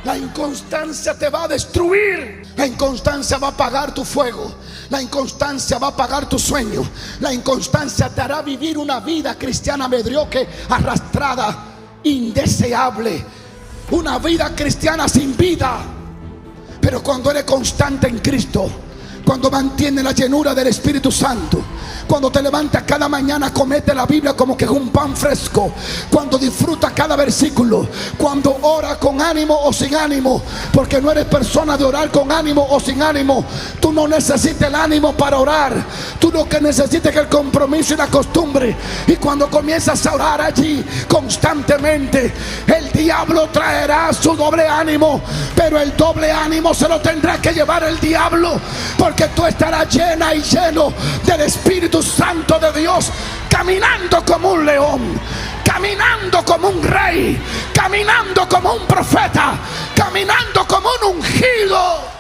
La inconstancia te va a destruir. La inconstancia va a apagar tu fuego. La inconstancia va a apagar tu sueño. La inconstancia te hará vivir una vida cristiana mediocre, arrastrada, indeseable. Una vida cristiana sin vida. Pero cuando eres constante en Cristo, cuando mantiene la llenura del Espíritu Santo, cuando te levantas cada mañana, comete la Biblia como que es un pan fresco, cuando disfrutas cada versículo, cuando oras con ánimo o sin ánimo, porque no eres persona de orar con ánimo o sin ánimo. Tú no necesitas el ánimo para orar. Tú lo que necesitas es el compromiso y la costumbre. Y cuando comienzas a orar allí constantemente, el diablo traerá su doble ánimo, pero el doble ánimo se lo tendrá que llevar el diablo, porque tú estarás llena y lleno del Espíritu Santo de Dios, caminando como un león, caminando como un rey, caminando como un profeta, caminando como un ungido.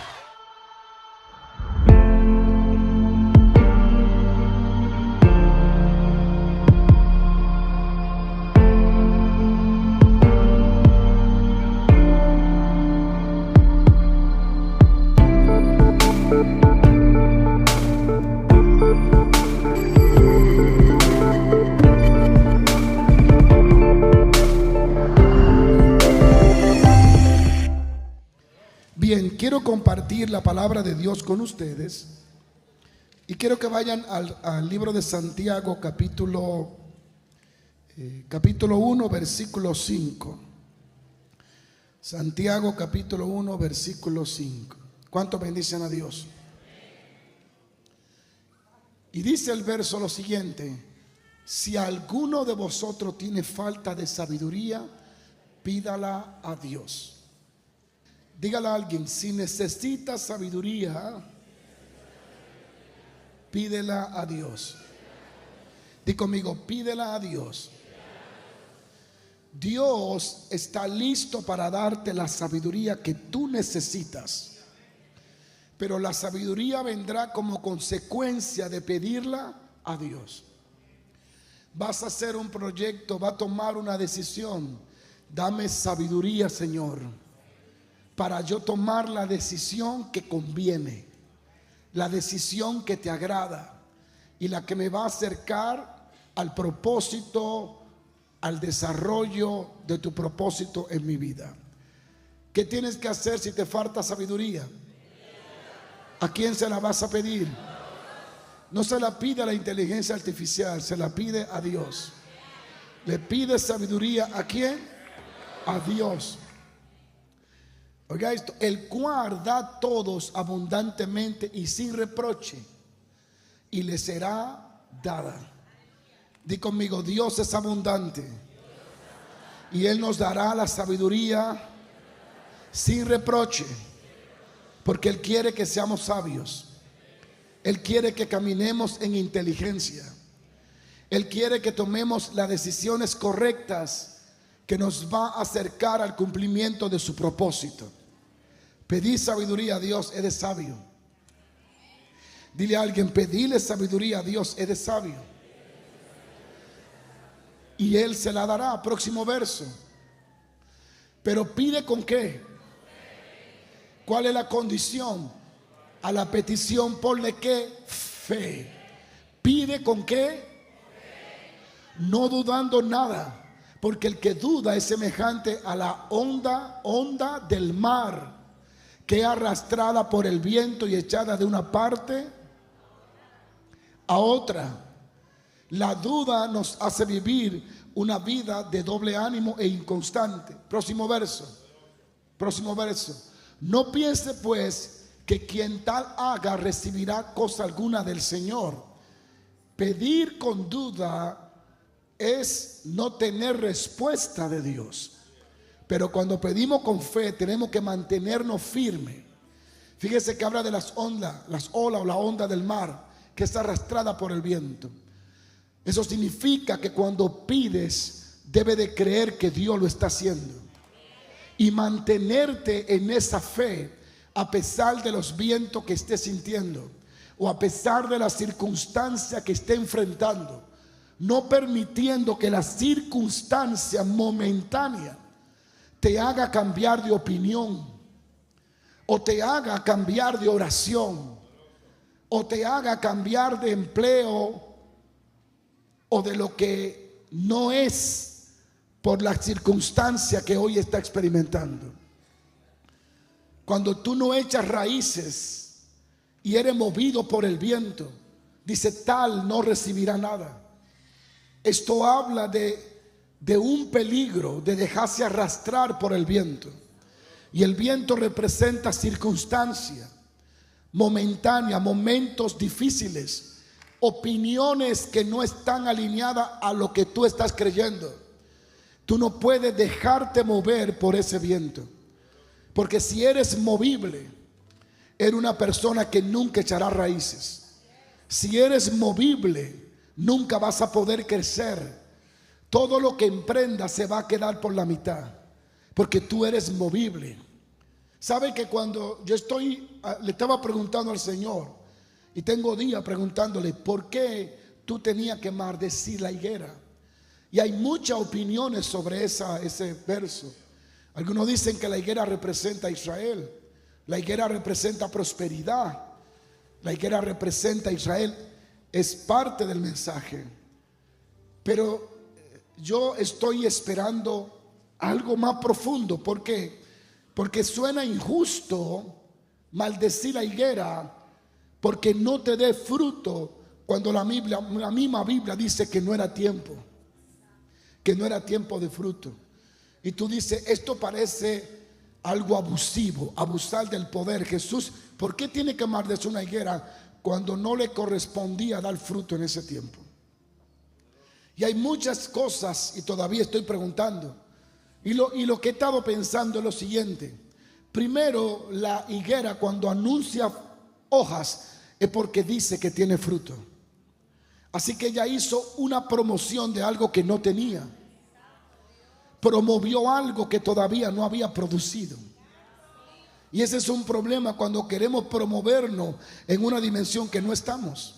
Bien, quiero compartir la palabra de Dios con ustedes y quiero que vayan al libro de Santiago, capítulo 1, versículo 5. Santiago, capítulo 1, versículo 5. ¿Cuántos bendicen a Dios? Y dice el verso lo siguiente: si alguno de vosotros tiene falta de sabiduría, pídala a Dios. Dígale a alguien: si necesitas sabiduría, pídela a Dios. Di conmigo: pídela a Dios. Dios está listo para darte la sabiduría que tú necesitas, pero la sabiduría vendrá como consecuencia de pedirla a Dios. Vas a hacer un proyecto, vas a tomar una decisión. Dame sabiduría, Señor, para yo tomar la decisión que conviene, la decisión que te agrada y la que me va a acercar al propósito, al desarrollo de tu propósito en mi vida. ¿Qué tienes que hacer si te falta sabiduría? ¿A quién se la vas a pedir? No se la pide a la inteligencia artificial, se la pide a Dios. ¿Le pide sabiduría a quién? A Dios. Oiga esto: el cual da a todos abundantemente y sin reproche, y le será dada. Di conmigo: Dios es abundante y Él nos dará la sabiduría sin reproche, porque Él quiere que seamos sabios. Él quiere que caminemos en inteligencia. Él quiere que tomemos las decisiones correctas que nos va a acercar al cumplimiento de su propósito. Pedí sabiduría a Dios, eres sabio. Dile a alguien: pedile sabiduría a Dios, eres sabio. Y Él se la dará. Próximo verso. Pero pide ¿con qué? ¿Cuál es la condición? A la petición ponle ¿qué? Fe. Pide ¿con qué? No dudando nada, porque el que duda es semejante a la onda del mar, que es arrastrada por el viento y echada de una parte a otra. La duda nos hace vivir una vida de doble ánimo e inconstante. Próximo verso. Próximo verso. No piense pues que quien tal haga recibirá cosa alguna del Señor. Pedir con duda es no tener respuesta de Dios. Pero cuando pedimos con fe, tenemos que mantenernos firmes. Fíjese que habla de las olas o la onda del mar, que es arrastrada por el viento. Eso significa que cuando pides, debe de creer que Dios lo está haciendo y mantenerte en esa fe a pesar de los vientos que esté sintiendo o a pesar de la circunstancia que esté enfrentando, no permitiendo que la circunstancia momentánea te haga cambiar de opinión, o te haga cambiar de oración, o te haga cambiar de empleo, o de lo que no es por la circunstancia que hoy está experimentando. Cuando tú no echas raíces y eres movido por el viento, dice, tal no recibirá nada. Esto habla de un peligro de dejarse arrastrar por el viento. Y el viento representa circunstancia momentánea, momentos difíciles, opiniones que no están alineadas a lo que tú estás creyendo. Tú no puedes dejarte mover por ese viento, porque si eres movible, eres una persona que nunca echará raíces. Si eres movible, nunca vas a poder crecer. Todo lo que emprendas se va a quedar por la mitad, porque tú eres movible. ¿Sabe que cuando yo le estaba preguntando al Señor, y tengo días preguntándole, ¿por qué tú tenías que maldecir la higuera? Y hay muchas opiniones sobre ese verso. Algunos dicen que la higuera representa a Israel, la higuera representa prosperidad, la higuera representa a Israel. Es parte del mensaje, pero yo estoy esperando algo más profundo. ¿Por qué? Porque suena injusto maldecir la higuera porque no te dé fruto, cuando la misma Biblia dice que no era tiempo, de fruto. Y tú dices, esto parece algo abusivo, abusar del poder. Jesús, ¿por qué tiene que maldecir una higuera cuando no le correspondía dar fruto en ese tiempo? Y hay muchas cosas, y todavía estoy preguntando. Y lo que he estado pensando es lo siguiente. Primero, la higuera cuando anuncia hojas es porque dice que tiene fruto. Así que ella hizo una promoción de algo que no tenía. Promovió algo que todavía no había producido. Y ese es un problema cuando queremos promovernos en una dimensión que no estamos.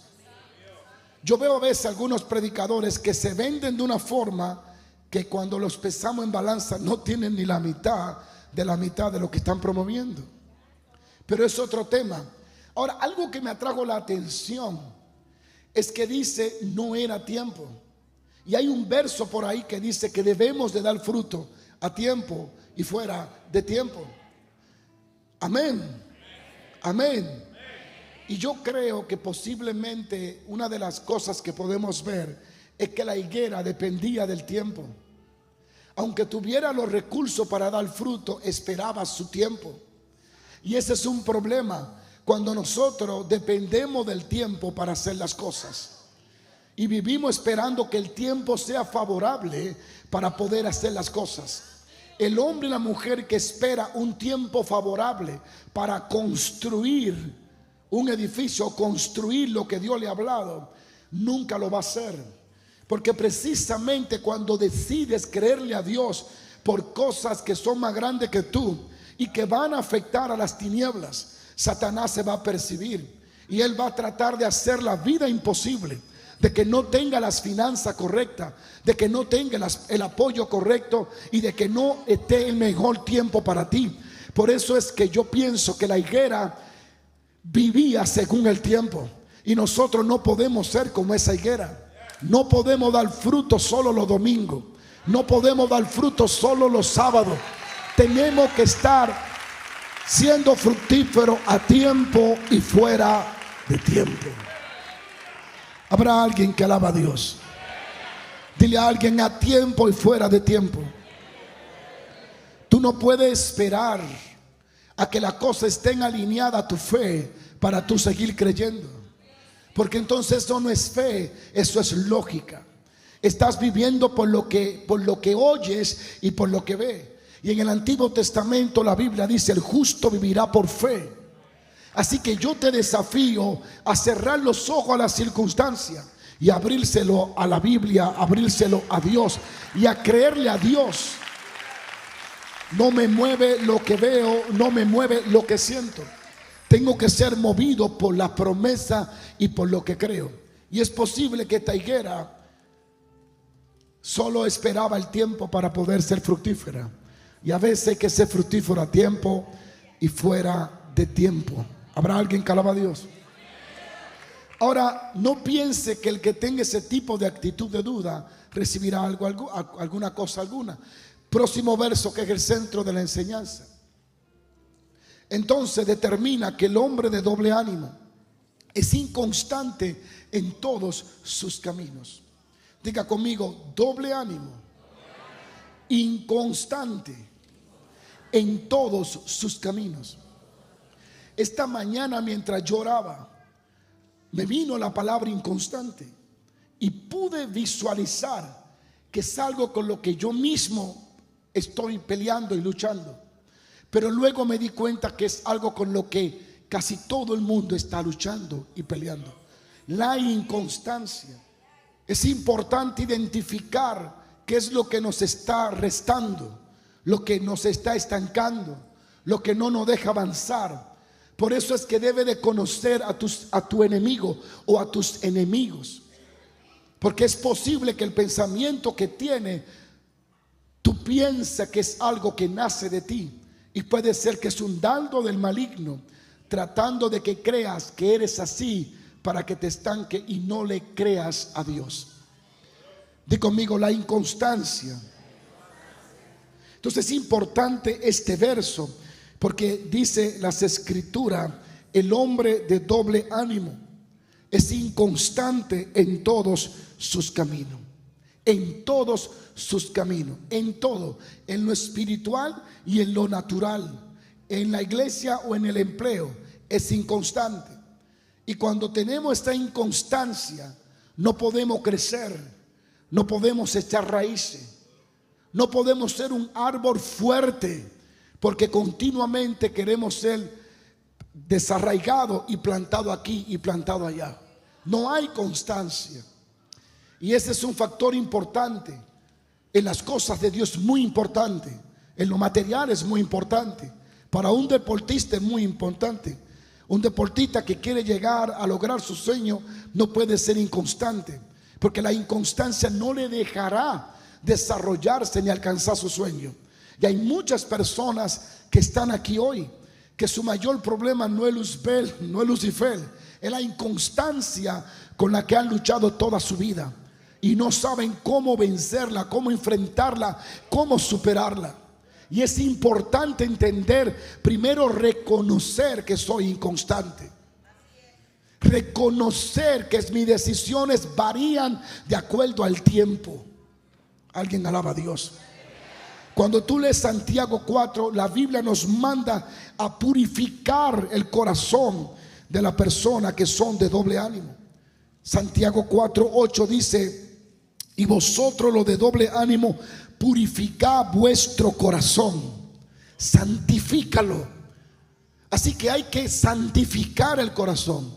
Yo veo a veces algunos predicadores que se venden de una forma que cuando los pesamos en balanza no tienen ni la mitad de lo que están promoviendo. Pero es otro tema. Ahora, algo que me atrajo la atención es que dice no era tiempo. Y hay un verso por ahí que dice que debemos de dar fruto a tiempo y fuera de tiempo. Amén. Amén. Y yo creo que posiblemente una de las cosas que podemos ver es que la higuera dependía del tiempo. Aunque tuviera los recursos para dar fruto, esperaba su tiempo. Y ese es un problema cuando nosotros dependemos del tiempo para hacer las cosas. Y vivimos esperando que el tiempo sea favorable para poder hacer las cosas. El hombre y la mujer que espera un tiempo favorable para construir un edificio, construir lo que Dios le ha hablado, nunca lo va a hacer. Porque precisamente cuando decides creerle a Dios por cosas que son más grandes que tú y que van a afectar a las tinieblas, Satanás se va a percibir y él va a tratar de hacer la vida imposible, de que no tenga las finanzas correctas, de que no tenga el apoyo correcto y de que no esté el mejor tiempo para ti. Por eso es que yo pienso que la higuera vivía según el tiempo y nosotros no podemos ser como esa higuera. No podemos dar fruto solo los domingos, no podemos dar fruto solo los sábados. Tenemos que estar siendo fructíferos a tiempo y fuera de tiempo. Habrá alguien que alaba a Dios. Dile a alguien: a tiempo y fuera de tiempo. Tú no puedes esperar a que las cosas estén alineadas a tu fe para tú seguir creyendo, porque entonces eso no es fe, eso es lógica. Estás viviendo por lo que oyes y por lo que ves. Y en el Antiguo Testamento la Biblia dice: el justo vivirá por fe. Así que yo te desafío a cerrar los ojos a las circunstancias y abrírselo a la Biblia, abrírselo a Dios y a creerle a Dios. No me mueve lo que veo, no me mueve lo que siento. Tengo que ser movido por la promesa y por lo que creo. Y es posible que esta higuera solo esperaba el tiempo para poder ser fructífera. Y a veces hay que ser fructífero a tiempo y fuera de tiempo. ¿Habrá alguien que alaba a Dios? Ahora, no piense que el que tenga ese tipo de actitud de duda recibirá alguna cosa alguna. Próximo verso, que es el centro de la enseñanza. Entonces determina que el hombre de doble ánimo es inconstante en todos sus caminos. Diga conmigo, doble ánimo, inconstante en todos sus caminos. Esta mañana, mientras yo oraba, me vino la palabra inconstante y pude visualizar que es algo con lo que yo mismo estoy peleando y luchando. Pero luego me di cuenta que es algo con lo que casi todo el mundo está luchando y peleando: la inconstancia. Es importante identificar qué es lo que nos está restando, lo que nos está estancando, lo que no nos deja avanzar. Por eso es que debe de conocer a tu enemigo o a tus enemigos, porque es posible que el pensamiento que tiene, tú piensas que es algo que nace de ti, y puede ser que es un dardo del maligno tratando de que creas que eres así para que te estanque y no le creas a Dios. Di conmigo, la inconstancia. Entonces es importante este verso, porque dice las escrituras: el hombre de doble ánimo es inconstante en todos sus caminos. En todos sus caminos, en todo, en lo espiritual y en lo natural, en la iglesia o en el empleo, es inconstante. Y cuando tenemos esta inconstancia, no podemos crecer, no podemos echar raíces, no podemos ser un árbol fuerte, porque continuamente queremos ser desarraigado y plantado aquí y plantado allá. No hay constancia. Y ese es un factor importante. En las cosas de Dios es muy importante. En lo material es muy importante. Para un deportista es muy importante. Un deportista que quiere llegar a lograr su sueño no puede ser inconstante, porque la inconstancia no le dejará desarrollarse ni alcanzar su sueño. Y hay muchas personas que están aquí hoy que su mayor problema no es Luzbel, no es Lucifer, es la inconstancia con la que han luchado toda su vida y no saben cómo vencerla, cómo enfrentarla, cómo superarla. Y es importante entender, primero, reconocer que soy inconstante. Reconocer que mis decisiones varían de acuerdo al tiempo. Alguien alaba a Dios. Cuando tú lees Santiago 4, la Biblia nos manda a purificar el corazón de la persona que son de doble ánimo. Santiago 4:8 dice: y vosotros los de doble ánimo, purificad vuestro corazón, santifícalo. Así que hay que santificar el corazón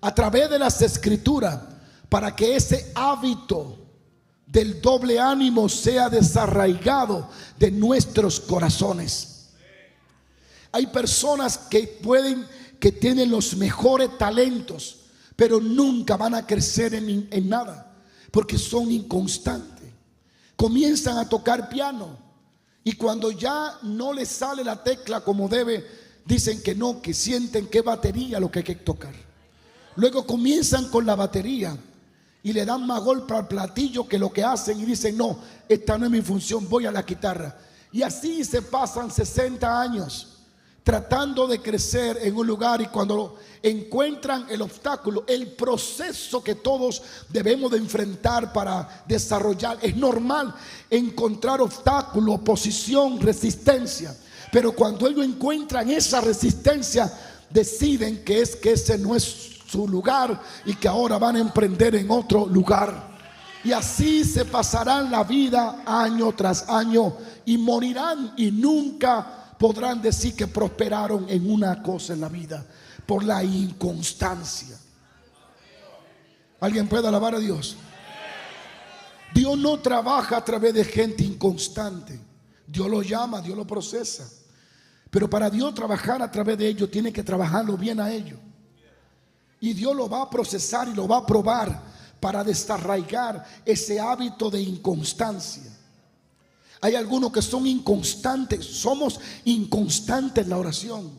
a través de las escrituras, para que ese hábito del doble ánimo sea desarraigado de nuestros corazones. Hay personas que tienen los mejores talentos, pero nunca van a crecer en nada, porque son inconstantes. Comienzan a tocar piano y cuando ya no les sale la tecla como debe, dicen que no, que sienten que es batería lo que hay que tocar. Luego comienzan con la batería y le dan más golpe al platillo que lo que hacen, y dicen: no, esta no es mi función, voy a la guitarra. Y así se pasan 60 años tratando de crecer en un lugar, y cuando encuentran el obstáculo, el proceso que todos debemos de enfrentar para desarrollar, es normal encontrar obstáculos, oposición, resistencia, pero cuando ellos encuentran esa resistencia, deciden que ese no es su lugar y que ahora van a emprender en otro lugar. Y así se pasarán la vida año tras año y morirán, y nunca podrán decir que prosperaron en una cosa en la vida, por la inconstancia. ¿Alguien puede alabar a Dios? Dios no trabaja a través de gente inconstante. Dios lo llama, Dios lo procesa, pero para Dios trabajar a través de ellos, tiene que trabajarlo bien a ellos. Y Dios lo va a procesar y lo va a probar para desarraigar ese hábito de inconstancia. Hay algunos que son inconstantes. Somos inconstantes en la oración.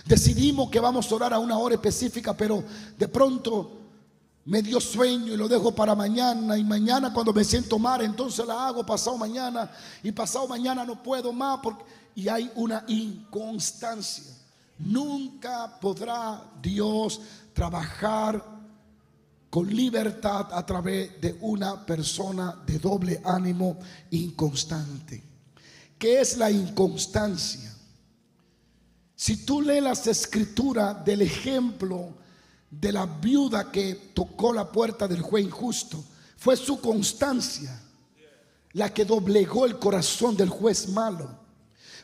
Decidimos que vamos a orar a una hora específica, pero de pronto me dio sueño y lo dejo para mañana. Y mañana cuando me siento mal, entonces la hago pasado mañana. Y pasado mañana no puedo más y hay una inconstancia. Nunca podrá Dios trabajar con libertad a través de una persona de doble ánimo inconstante. ¿Qué es la inconstancia? Si tú lees las escrituras del ejemplo de la viuda que tocó la puerta del juez injusto, fue su constancia la que doblegó el corazón del juez malo.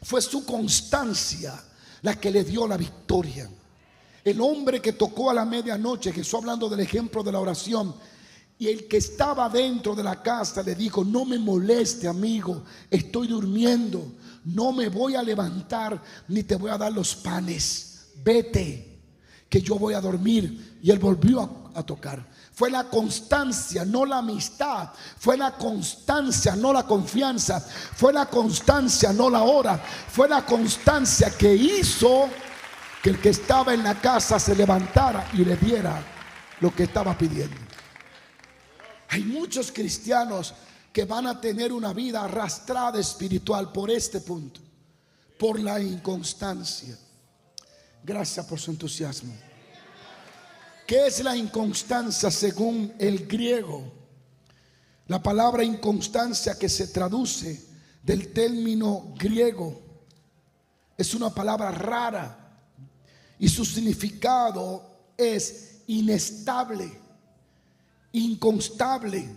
Fue su constancia la que le dio la victoria. El hombre que tocó a la medianoche, Jesús hablando del ejemplo de la oración, y el que estaba dentro de la casa le dijo: no me moleste, amigo, estoy durmiendo, no me voy a levantar ni te voy a dar los panes, vete, que yo voy a dormir. Y él volvió a tocar. Fue la constancia, no la amistad. Fue la constancia, no la confianza. Fue la constancia, no la hora. Fue la constancia que hizo que el que estaba en la casa se levantara y le diera lo que estaba pidiendo. Hay muchos cristianos que van a tener una vida arrastrada espiritual por este punto, por la inconstancia. Gracias por su entusiasmo. ¿Qué es la inconstancia según el griego? La palabra inconstancia, que se traduce del término griego, es una palabra rara y su significado es inestable, inconstable,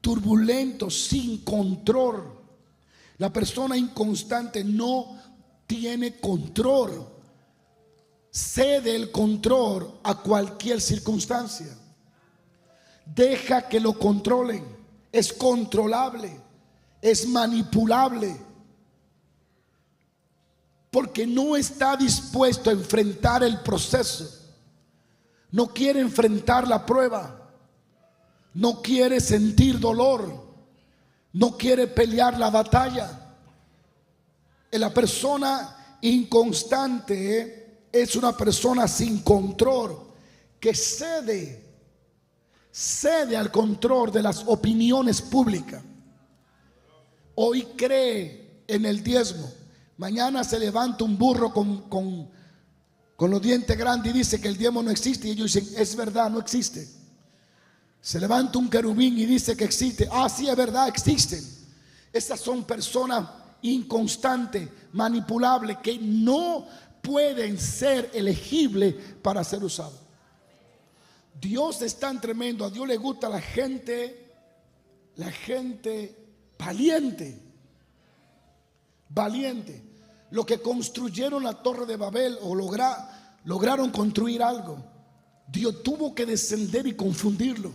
turbulento, sin control. La persona inconstante no tiene control. Cede el control a cualquier circunstancia. Deja que lo controlen. Es controlable, es manipulable, porque no está dispuesto a enfrentar el proceso. No quiere enfrentar la prueba. No quiere sentir dolor. No quiere pelear la batalla. La persona inconstante es una persona sin control, que cede al control de las opiniones públicas. Hoy cree en el diezmo, mañana se levanta un burro con los dientes grandes y dice que el diezmo no existe, y ellos dicen: es verdad, no existe. Se levanta un querubín y dice que existe. Ah, sí, es verdad, existen. Esas son personas inconstantes, manipulables, que no pueden ser elegibles para ser usados. Dios es tan tremendo. A Dios le gusta la gente valiente. Los que construyeron la Torre de Babel o lograron construir algo, Dios tuvo que descender y confundirlo,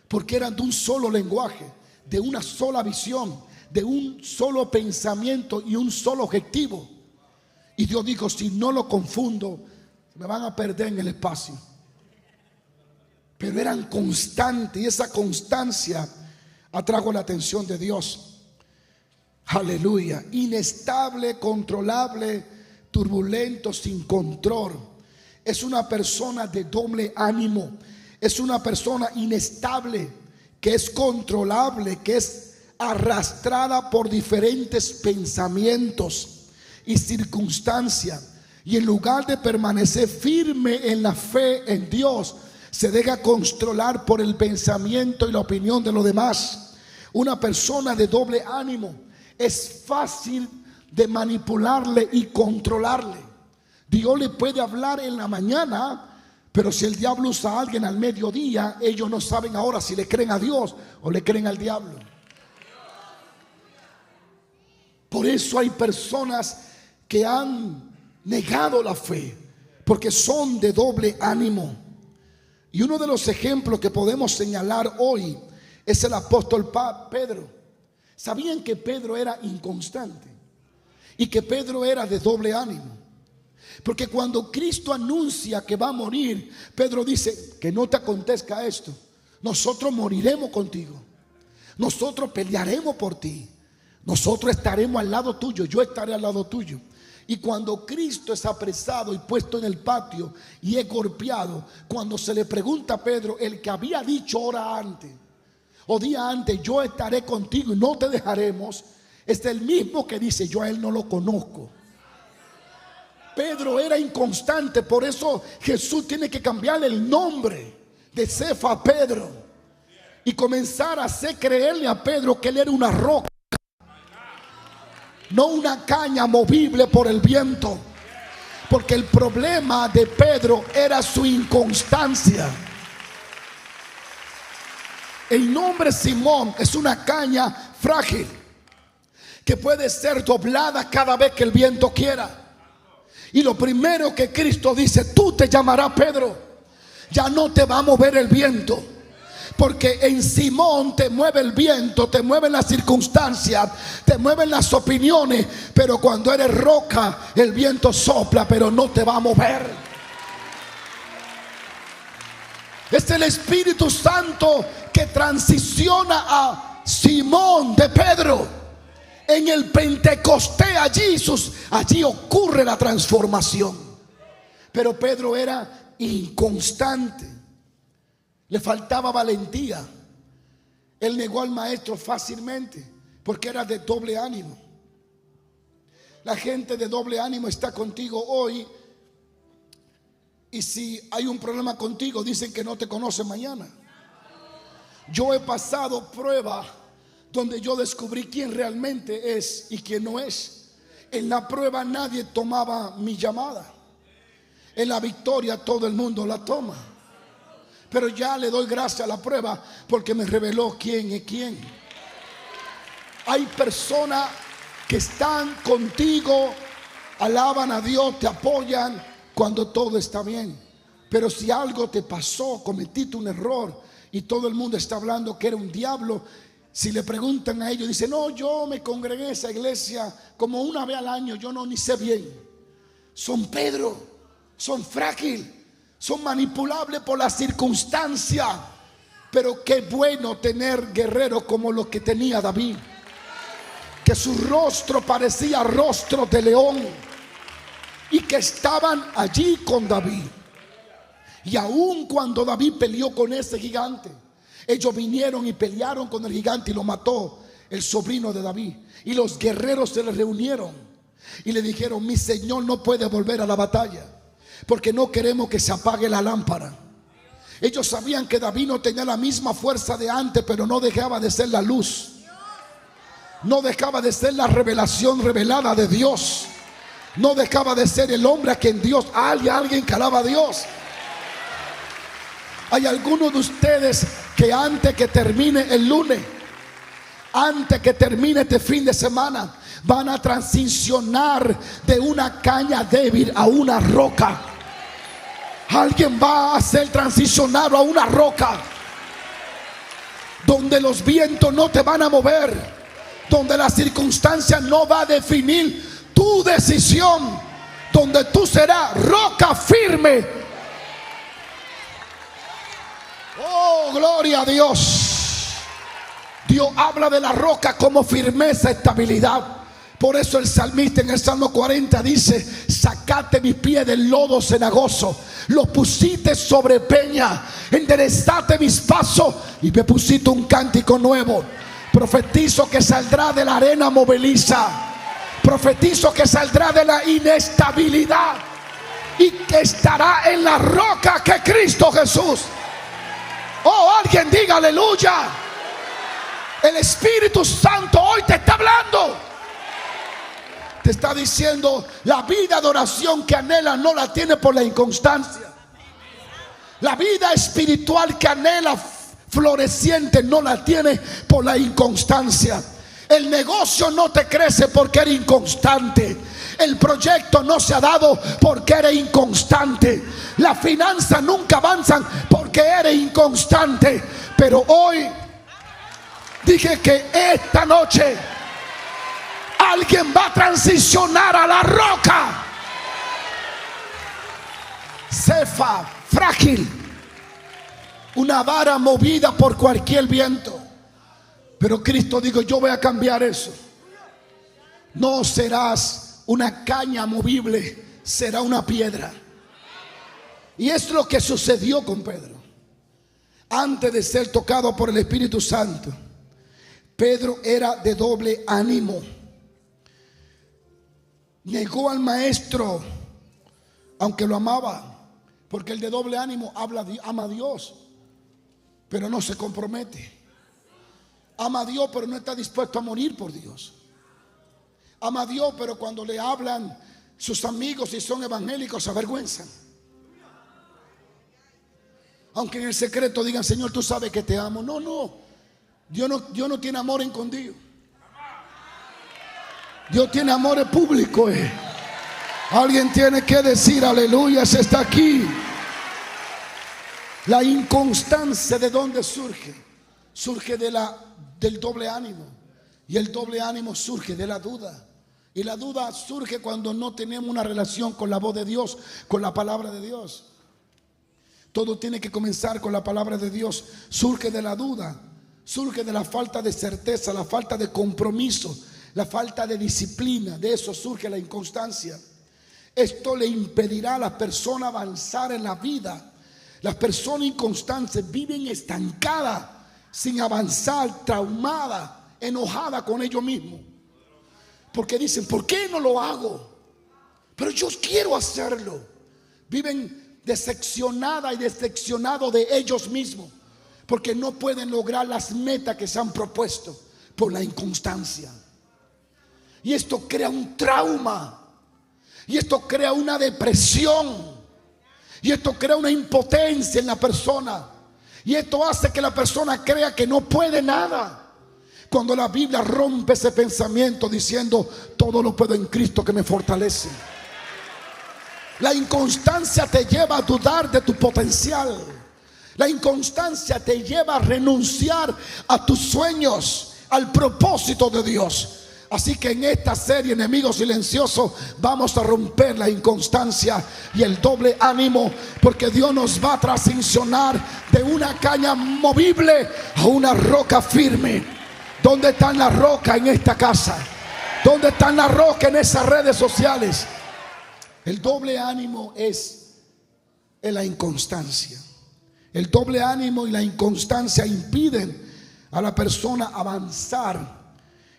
porque eran de un solo lenguaje, de una sola visión, de un solo pensamiento y un solo objetivo. Y Dios dijo: si no lo confundo, me van a perder en el espacio. Pero eran constantes, y esa constancia atrajo la atención de Dios. Aleluya. Inestable, controlable, turbulento, sin control. Es una persona de doble ánimo. Es una persona inestable, que es controlable, que es arrastrada por diferentes pensamientos y circunstancias, y en lugar de permanecer firme en la fe en Dios, se deja controlar por el pensamiento y la opinión de los demás. Una persona de doble ánimo es fácil de manipularle y controlarle. Dios le puede hablar en la mañana, pero si el diablo usa a alguien al mediodía, ellos no saben ahora si le creen a Dios o le creen al diablo. Por eso hay personas que han negado la fe, porque son de doble ánimo. Y uno de los ejemplos que podemos señalar hoy es el apóstol Pedro. ¿Sabían que Pedro era inconstante y que Pedro era de doble ánimo? Porque cuando Cristo anuncia que va a morir, Pedro dice: que no te acontezca esto, nosotros moriremos contigo. Nosotros pelearemos por ti. Nosotros estaremos al lado tuyo. Yo estaré al lado tuyo. Y cuando Cristo es apresado y puesto en el patio y es golpeado, cuando se le pregunta a Pedro, el que había dicho hora antes o día antes, yo estaré contigo y no te dejaremos, es el mismo que dice, yo a él no lo conozco. Pedro era inconstante, por eso Jesús tiene que cambiarle el nombre de Cefa a Pedro y comenzar a hacer creerle a Pedro que él era una roca, no una caña movible por el viento. Porque el problema de Pedro era su inconstancia. El nombre Simón es una caña frágil que puede ser doblada cada vez que el viento quiera. Y lo primero que Cristo dice, tú te llamarás Pedro. Ya no te va a mover el viento, porque en Simón te mueve el viento, te mueven las circunstancias, te mueven las opiniones, pero cuando eres roca el viento sopla pero no te va a mover. Es el Espíritu Santo que transiciona a Simón de Pedro. En el Pentecostés allí ocurre la transformación. Pero Pedro era inconstante, le faltaba valentía. Él negó al maestro fácilmente porque era de doble ánimo. La gente de doble ánimo está contigo hoy, y si hay un problema contigo dicen que no te conocen mañana. Yo he pasado pruebas donde yo descubrí quién realmente es y quién no es. En la prueba nadie tomaba mi llamada. En la victoria todo el mundo la toma. Pero ya le doy gracias a la prueba porque me reveló quién es quién. Hay personas que están contigo, alaban a Dios, te apoyan cuando todo está bien. Pero si algo te pasó, cometiste un error y todo el mundo está hablando que era un diablo, si le preguntan a ellos, dicen, no, yo me congregué en esa iglesia como una vez al año, yo no ni sé bien. Son Pedro, son frágil, son manipulables por las circunstancias. Pero qué bueno tener guerreros como los que tenía David, que su rostro parecía rostro de león y que estaban allí con David. Y aun cuando David peleó con ese gigante, ellos vinieron y pelearon con el gigante y lo mató el sobrino de David. Y los guerreros se le reunieron y le dijeron, mi señor no puede volver a la batalla porque no queremos que se apague la lámpara. Ellos sabían que David no tenía la misma fuerza de antes, pero no dejaba de ser la luz, no dejaba de ser la revelación revelada de Dios, no dejaba de ser el hombre a quien Dios, hay alguien que alaba a Dios. Hay algunos de ustedes que antes que termine el lunes, antes que termine este fin de semana, van a transicionar de una caña débil a una roca. Alguien va a ser transicionado a una roca donde los vientos no te van a mover, donde las circunstancias no va a definir tu decisión, donde tú serás roca firme. Oh, gloria a Dios. Dios habla de la roca como firmeza, estabilidad. Por eso el salmista en el Salmo 40 dice, sacaste mis pies del lodo cenagoso, los pusiste sobre peña, enderezaste mis pasos y me pusiste un cántico nuevo. Profetizo que saldrá de la arena movediza, profetizo que saldrá de la inestabilidad y que estará en la roca que es Cristo Jesús. Oh, alguien diga aleluya. El Espíritu Santo hoy te está hablando. Te está diciendo, la vida de oración que anhela no la tiene por la inconstancia. La vida espiritual que anhela floreciente no la tiene por la inconstancia. El negocio no te crece porque eres inconstante. El proyecto no se ha dado porque eres inconstante. Las finanzas nunca avanzan porque eres inconstante. Pero hoy dije que esta noche alguien va a transicionar a la roca. Cefa, frágil, una vara movida por cualquier viento. Pero Cristo dijo: yo voy a cambiar eso. No serás una caña movible, será una piedra. Y es lo que sucedió con Pedro. Antes de ser tocado por el Espíritu Santo, Pedro era de doble ánimo. Negó al maestro, aunque lo amaba, porque el de doble ánimo ama a Dios, pero no se compromete. Ama a Dios, pero no está dispuesto a morir por Dios. Ama a Dios, pero cuando le hablan sus amigos y son evangélicos, se avergüenzan. Aunque en el secreto digan: Señor, tú sabes que te amo. No. Dios no tiene amor escondido. Dios tiene amor público. Alguien tiene que decir aleluya, se está aquí. La inconstancia, ¿de dónde surge? Surge del doble ánimo. Y el doble ánimo surge de la duda. Y la duda surge cuando no tenemos una relación con la voz de Dios, con la palabra de Dios. Todo tiene que comenzar con la palabra de Dios. Surge de la duda, surge de la falta de certeza, la falta de compromiso, la falta de disciplina. De eso surge la inconstancia. Esto le impedirá a las personas avanzar en la vida. Las personas inconstantes viven estancadas, sin avanzar, traumadas, enojadas con ellos mismos. Porque dicen: ¿por qué no lo hago? Pero yo quiero hacerlo. Viven decepcionadas y decepcionados de ellos mismos, porque no pueden lograr las metas que se han propuesto por la inconstancia. Y esto crea un trauma. Y esto crea una depresión. Y esto crea una impotencia en la persona. Y esto hace que la persona crea que no puede nada. Cuando la Biblia rompe ese pensamiento diciendo: todo lo puedo en Cristo que me fortalece. La inconstancia te lleva a dudar de tu potencial. La inconstancia te lleva a renunciar a tus sueños, al propósito de Dios. Así que en esta serie Enemigo Silencioso vamos a romper la inconstancia y el doble ánimo, porque Dios nos va a transicionar de una caña movible a una roca firme. ¿Dónde están las rocas en esta casa? ¿Dónde están las rocas en esas redes sociales? El doble ánimo es la inconstancia. El doble ánimo y la inconstancia impiden a la persona avanzar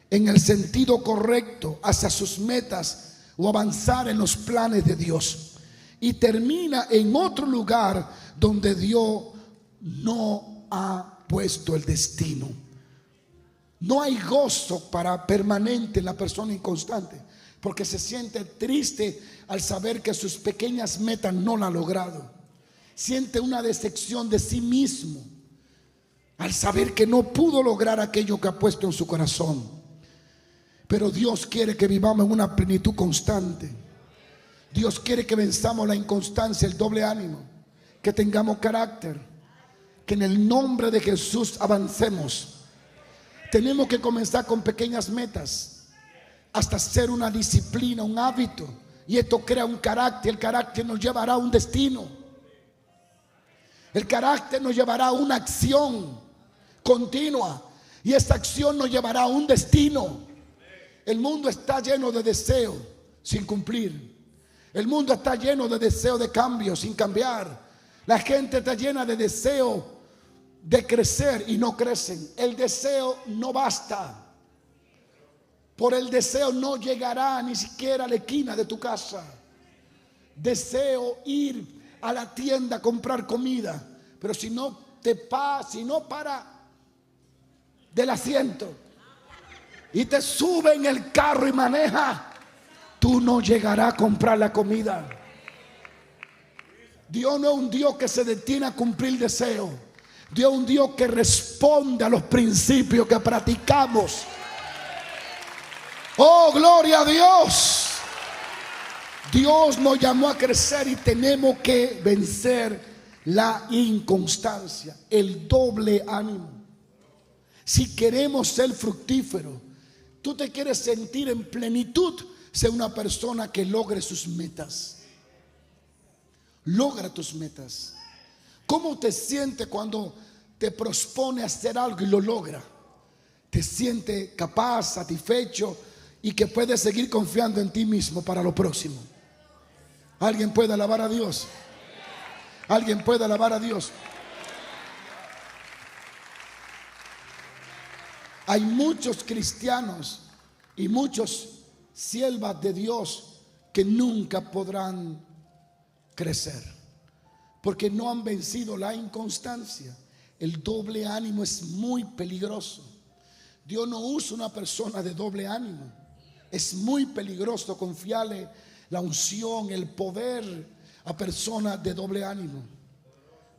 en el sentido correcto hacia sus metas o avanzar en los planes de Dios, y termina en otro lugar donde Dios no ha puesto el destino. No hay gozo permanente en la persona inconstante, porque se siente triste al saber que sus pequeñas metas no la ha logrado. Siente una decepción de sí mismo al saber que no pudo lograr aquello que ha puesto en su corazón. Pero Dios quiere que vivamos en una plenitud constante. Dios quiere que venzamos la inconstancia, el doble ánimo, que tengamos carácter, que en el nombre de Jesús avancemos. Tenemos que comenzar con pequeñas metas hasta ser una disciplina, un hábito, y esto crea un carácter. El carácter nos llevará a un destino. El carácter nos llevará a una acción continua, y esa acción nos llevará a un destino. El mundo está lleno de deseos sin cumplir. El mundo está lleno de deseos de cambio sin cambiar. La gente está llena de deseos de crecer y no crecen. El deseo no basta. Por el deseo no llegará ni siquiera a la esquina de tu casa. Deseo ir a la tienda a comprar comida, pero si no para del asiento y te sube en el carro y maneja, tú no llegarás a comprar la comida. Dios no es un Dios que se detiene a cumplir deseos. Dios es un Dios que responde a los principios que practicamos. Oh, gloria a Dios. Dios nos llamó a crecer y tenemos que vencer la inconstancia, el doble ánimo. Si queremos ser fructíferos, tú te quieres sentir en plenitud, sé una persona que logre sus metas. Logra tus metas. ¿Cómo te sientes cuando te propone hacer algo y lo logra? te sientes capaz, satisfecho y que puedes seguir confiando en ti mismo para lo próximo. ¿Alguien puede alabar a Dios? ¿Alguien puede alabar a Dios? Hay muchos cristianos y muchos siervas de Dios que nunca podrán crecer porque no han vencido la inconstancia. El doble ánimo es muy peligroso. Dios no usa una persona de doble ánimo. Es muy peligroso confiarle la unción, el poder a personas de doble ánimo.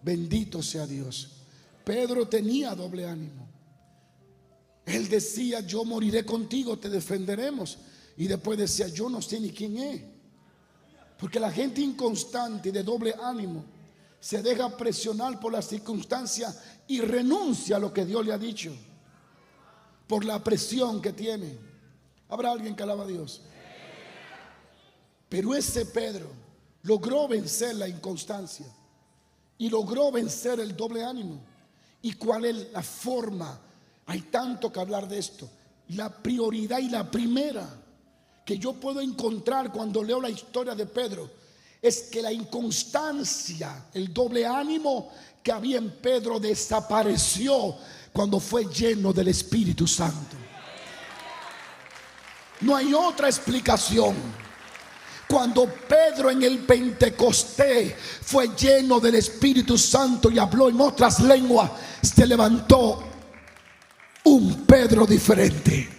Bendito sea Dios. Pedro tenía doble ánimo. Él decía: yo moriré contigo, te defenderemos. Y después decía: yo no sé ni quién es. Porque la gente inconstante y de doble ánimo se deja presionar por las circunstancias y renuncia a lo que Dios le ha dicho por la presión que tiene. ¿Habrá alguien que alaba a Dios? Pero ese Pedro logró vencer la inconstancia y logró vencer el doble ánimo. ¿Y cuál es la forma? Hay tanto que hablar de esto. La prioridad y la primera que yo puedo encontrar cuando leo la historia de Pedro es que la inconstancia, el doble ánimo que había en Pedro desapareció cuando fue lleno del Espíritu Santo. No hay otra explicación. Cuando Pedro en el Pentecostés fue lleno del Espíritu Santo y habló en otras lenguas, se levantó un Pedro diferente.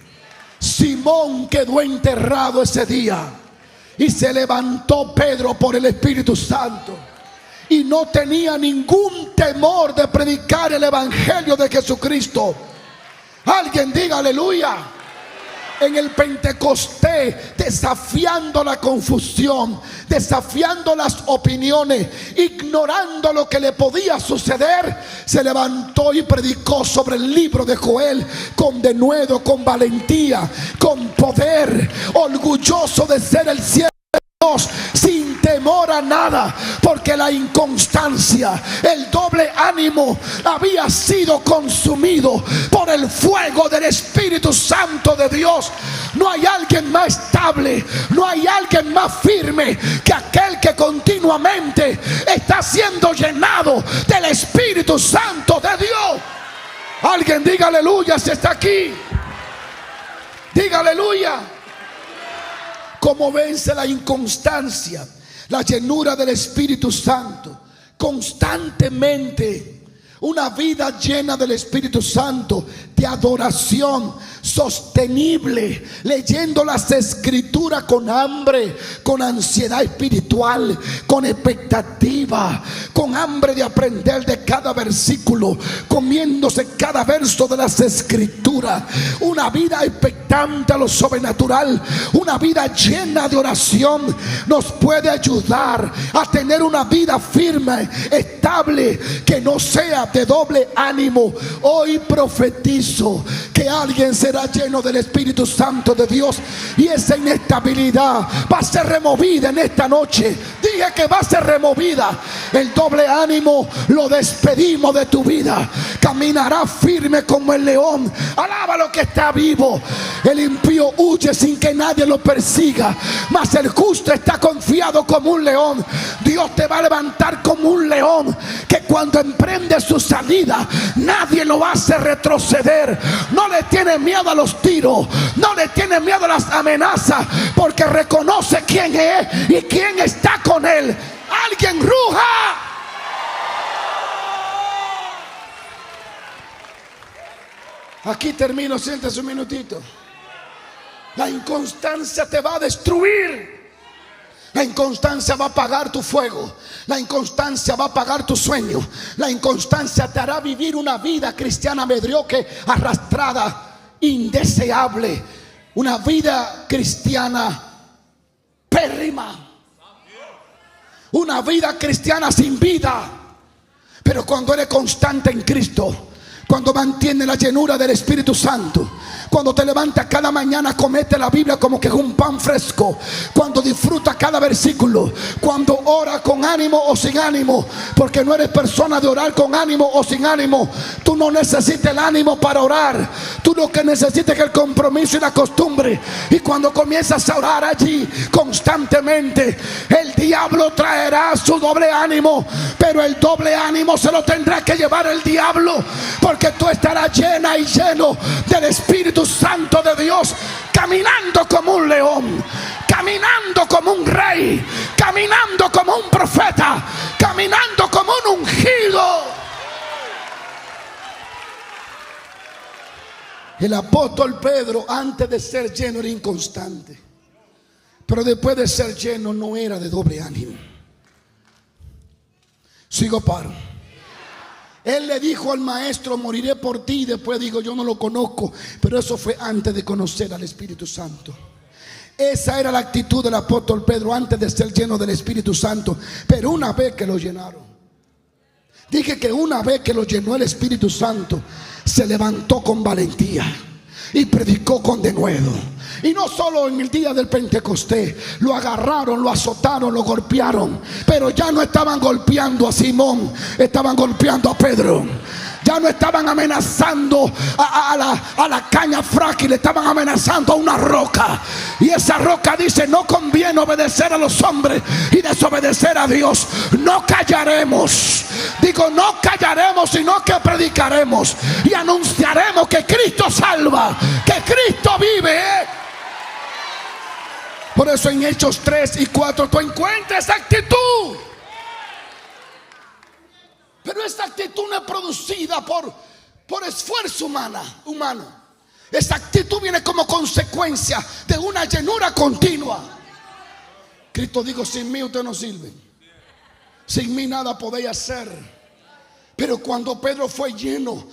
Simón quedó enterrado ese día y se levantó Pedro por el Espíritu Santo y no tenía ningún temor de predicar el Evangelio de Jesucristo. Alguien diga aleluya. En el Pentecostés, desafiando la confusión, desafiando las opiniones, ignorando lo que le podía suceder, se levantó y predicó sobre el libro de Joel con denuedo, con valentía, con poder, orgulloso de ser el siervo de Dios, sin temor a nada, porque la inconstancia, el doble ánimo había sido consumido por el fuego del Espíritu Santo de Dios. No hay alguien más estable, no hay alguien más firme que aquel que continuamente está siendo llenado del Espíritu Santo de Dios. Alguien diga aleluya si está aquí. Diga aleluya. ¿Cómo vence la inconstancia? La llenura del Espíritu Santo. Constantemente una vida llena del Espíritu Santo, de adoración sostenible, leyendo las Escrituras con hambre, con ansiedad espiritual, con expectativa, con hambre de aprender de cada versículo, comiéndose cada verso de las Escrituras. Una vida expectante a lo sobrenatural, una vida llena de oración nos puede ayudar a tener una vida firme, estable, que no sea de doble ánimo. Hoy profetizo que alguien será lleno del Espíritu Santo de Dios y esa inestabilidad va a ser removida en esta noche. Dije que va a ser removida. El doble ánimo lo despedimos de tu vida. Caminará firme como el león. Alaba lo que está vivo. El impío huye sin que nadie lo persiga, mas el justo está confiado como un león. Dios te va a levantar como un león que cuando emprende su salida nadie lo hace retroceder. No le tiene miedo a los tiros, no le tiene miedo a las amenazas, porque reconoce quién es y quién está con él. Alguien ruja. Aquí termino, siéntese un minutito. La inconstancia te va a destruir. La inconstancia va a apagar tu fuego. La inconstancia va a apagar tu sueño. La inconstancia te hará vivir una vida cristiana mediocre, arrastrada, indeseable. Una vida cristiana pérrima. Una vida cristiana sin vida. Pero cuando eres constante en Cristo, cuando mantiene la llenura del Espíritu Santo, cuando te levantas cada mañana, comete la Biblia como que es un pan fresco, cuando disfrutas cada versículo, cuando oras con ánimo o sin ánimo, porque no eres persona de orar con ánimo o sin ánimo. Tú no necesitas el ánimo para orar, tú lo que necesitas es el compromiso y la costumbre. Y cuando comienzas a orar allí constantemente, el diablo traerá su doble ánimo, pero el doble ánimo se lo tendrá que llevar el diablo, porque tú estarás llena y lleno del Espíritu Santo de Dios, caminando como un león, caminando como un rey, caminando como un profeta, caminando como un ungido. El apóstol Pedro, antes de ser lleno, era inconstante, pero después de ser lleno no era de doble ánimo. Sigo paro. Él le dijo al maestro: moriré por ti. Después digo: yo no lo conozco. Pero eso fue antes de conocer al Espíritu Santo. Esa era la actitud del apóstol Pedro antes de ser lleno del Espíritu Santo. Pero una vez que lo llenaron, dije que una vez que lo llenó el Espíritu Santo, se levantó con valentía y predicó con denuedo. Y no solo en el día del Pentecostés, lo agarraron, lo azotaron, lo golpearon, pero ya no estaban golpeando a Simón, estaban golpeando a Pedro. Ya no estaban amenazando a la caña frágil, estaban amenazando a una roca. Y esa roca dice: no conviene obedecer a los hombres y desobedecer a Dios. No callaremos. Digo, no callaremos, sino que predicaremos y anunciaremos que Cristo salva, que Cristo vive. Por eso en Hechos 3 y 4 tú encuentras esa actitud. Pero esta actitud no es producida por esfuerzo humano. Esta actitud viene como consecuencia de una llenura continua. Cristo dijo: sin mí usted no sirve, sin mí nada podéis hacer. Pero cuando Pedro fue lleno,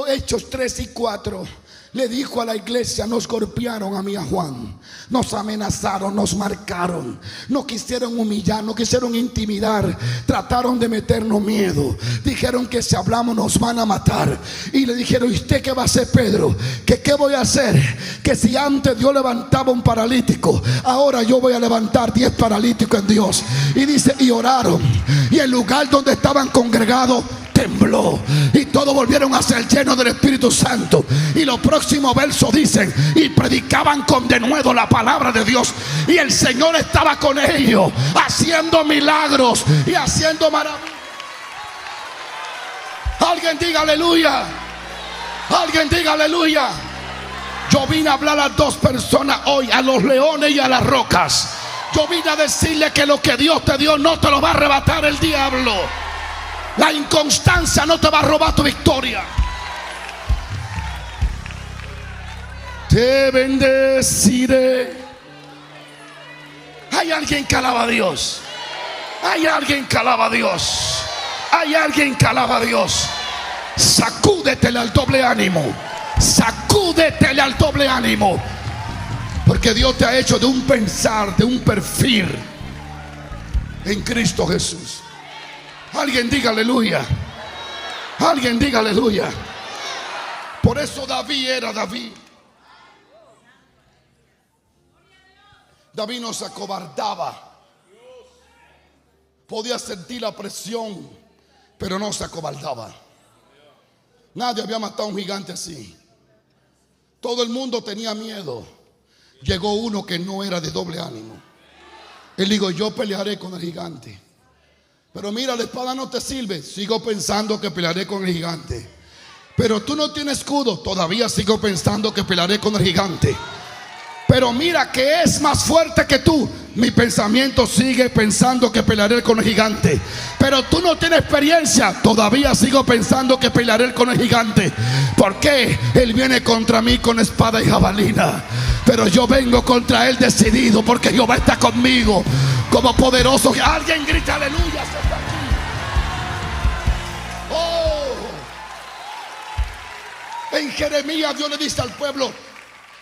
Hechos 3 y 4, le dijo a la iglesia: nos golpearon a mí, a Juan, nos amenazaron, nos marcaron, nos quisieron humillar, nos quisieron intimidar, trataron de meternos miedo, dijeron que si hablamos nos van a matar. Y le dijeron: ¿y usted qué va a hacer, Pedro? ¿Que qué voy a hacer? Que si antes Dios levantaba un paralítico, ahora yo voy a levantar 10 paralíticos en Dios. Y dice: y oraron, y el lugar donde estaban congregados tembló, y todos volvieron a ser llenos del Espíritu Santo. Y los próximos versos dicen: y predicaban con denuedo la palabra de Dios, y el Señor estaba con ellos, haciendo milagros y haciendo maravillas. Alguien diga aleluya. Alguien diga aleluya. Yo vine a hablar a dos personas hoy, a los leones y a las rocas. Yo vine a decirle que lo que Dios te dio no te lo va a arrebatar el diablo. La inconstancia no te va a robar tu victoria. Te bendeciré. Hay alguien que alaba a Dios. Hay alguien que alaba a Dios. Hay alguien que alaba a Dios. Sacúdetele al doble ánimo. Sacúdetele al doble ánimo. Porque Dios te ha hecho de un pensar, de un perfil en Cristo Jesús. Alguien diga aleluya. Alguien diga aleluya. Por eso David era David. David no se acobardaba. Podía sentir la presión, pero no se acobardaba. Nadie había matado a un gigante así. Todo el mundo tenía miedo. Llegó uno que no era de doble ánimo. Él dijo: yo pelearé con el gigante. Pero mira, la espada no te sirve. Sigo pensando que pelearé con el gigante. Pero tú no tienes escudo. Todavía sigo pensando que pelearé con el gigante. Pero mira que es más fuerte que tú. Mi pensamiento sigue pensando que pelearé con el gigante. Pero tú no tienes experiencia. Todavía sigo pensando que pelearé con el gigante. ¿Por qué? Él viene contra mí con espada y jabalina, pero yo vengo contra él decidido, porque Jehová está conmigo como poderoso. Alguien grita aleluya. Oh. En Jeremías Dios le dice al pueblo: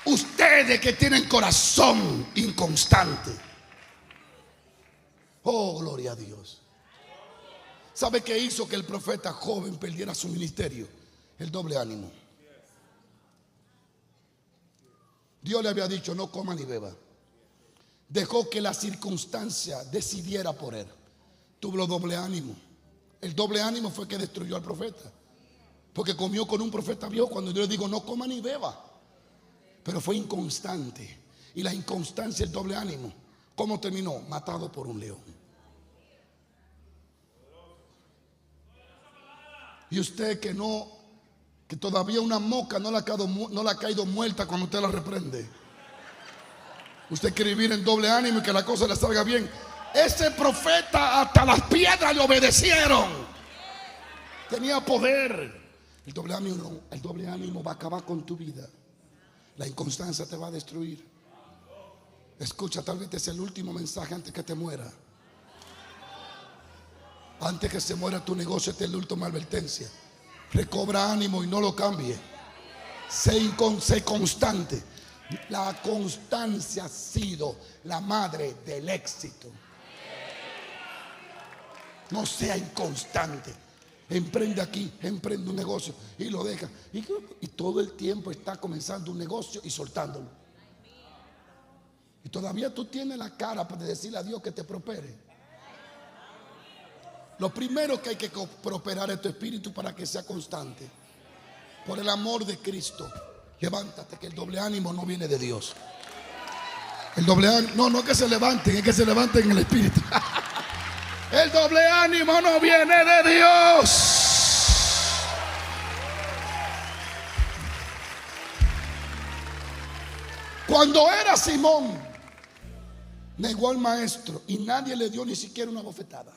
ustedes que tienen corazón inconstante. Oh, gloria a Dios. ¿Sabe qué hizo que el profeta joven perdiera su ministerio? El doble ánimo. Dios le había dicho: no coma ni beba. Dejó que la circunstancia decidiera por él. Tuvo doble ánimo. El doble ánimo fue que destruyó al profeta, porque comió con un profeta viejo. Cuando yo le digo: no coma ni beba, pero fue inconstante. Y la inconstancia, el doble ánimo, ¿cómo terminó? Matado por un león. Y usted que todavía una mosca no le ha caído muerta cuando usted la reprende. Usted quiere vivir en doble ánimo y que la cosa le salga bien. Ese profeta hasta las piedras le obedecieron. Tenía poder. El doble ánimo va a acabar con tu vida. La inconstancia te va a destruir. Escucha, tal vez este es el último mensaje antes que te muera. Antes que se muera tu negocio, esta es la última advertencia. Recobra ánimo y no lo cambie. Sé constante. La constancia ha sido la madre del éxito. No sea inconstante. Emprende aquí, emprende un negocio y lo deja. Y todo el tiempo está comenzando un negocio y soltándolo. Y todavía tú tienes la cara para decirle a Dios que te prospere. Lo primero que hay que prosperar es tu espíritu para que sea constante. Por el amor de Cristo, levántate, que el doble ánimo no viene de Dios. El doble ánimo, no es que se levanten, es que se levanten en el espíritu. El doble ánimo no viene de Dios. Cuando era Simón, negó al maestro y nadie le dio ni siquiera una bofetada.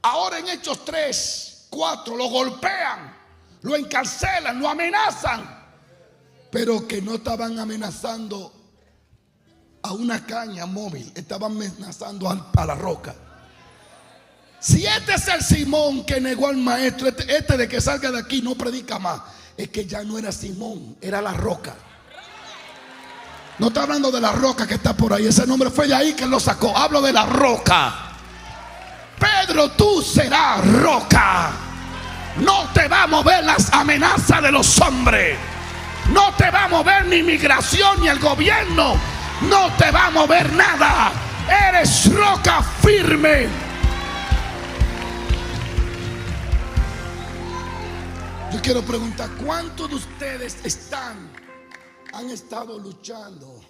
Ahora en Hechos 3, 4 lo golpean, lo encarcelan, lo amenazan. Pero que no estaban amenazando a una caña móvil, estaban amenazando a la roca. Si este es el Simón que negó al maestro, este de que salga de aquí no predica más, es que ya no era Simón, era la roca. No está hablando de la roca que está por ahí, ese nombre fue de ahí que lo sacó. Hablo de la roca. Pedro, tú serás roca. No te va a mover las amenazas de los hombres. No te va a mover ni migración ni el gobierno. No te va a mover nada. Eres roca firme. Yo quiero preguntar, ¿cuántos de ustedes han estado luchando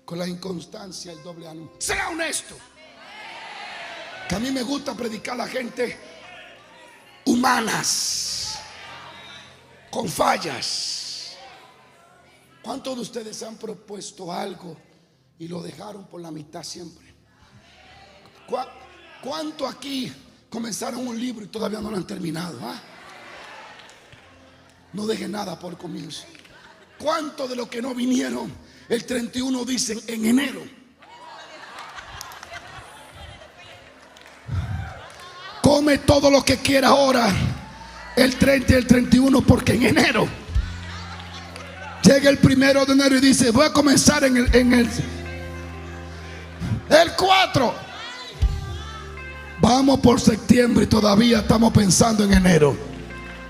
con la inconstancia, el doble ánimo? Sea honesto. Que a mí me gusta predicar a la gente humanas, con fallas. ¿Cuántos de ustedes han propuesto algo y lo dejaron por la mitad siempre? ¿Cuántos aquí comenzaron un libro y todavía no lo han terminado? No dejen nada por comienzo. ¿Cuántos de los que no vinieron el 31 dicen en enero? Come todo lo que quieras ahora, el 30 y el 31, porque en enero llega el 1 de enero y dice: voy a comenzar en el 4. Vamos por septiembre y todavía estamos pensando en enero.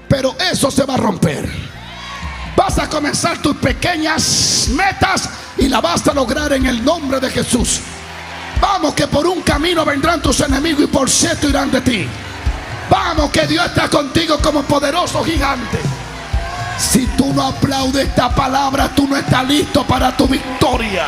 Pero eso se va a romper. Vas a comenzar tus pequeñas metas y la vas a lograr en el nombre de Jesús. Vamos, que por un camino vendrán tus enemigos y por 7 irán de ti. Vamos, que Dios está contigo como poderoso gigante. Si tú no aplaudes esta palabra, tú no estás listo para tu victoria.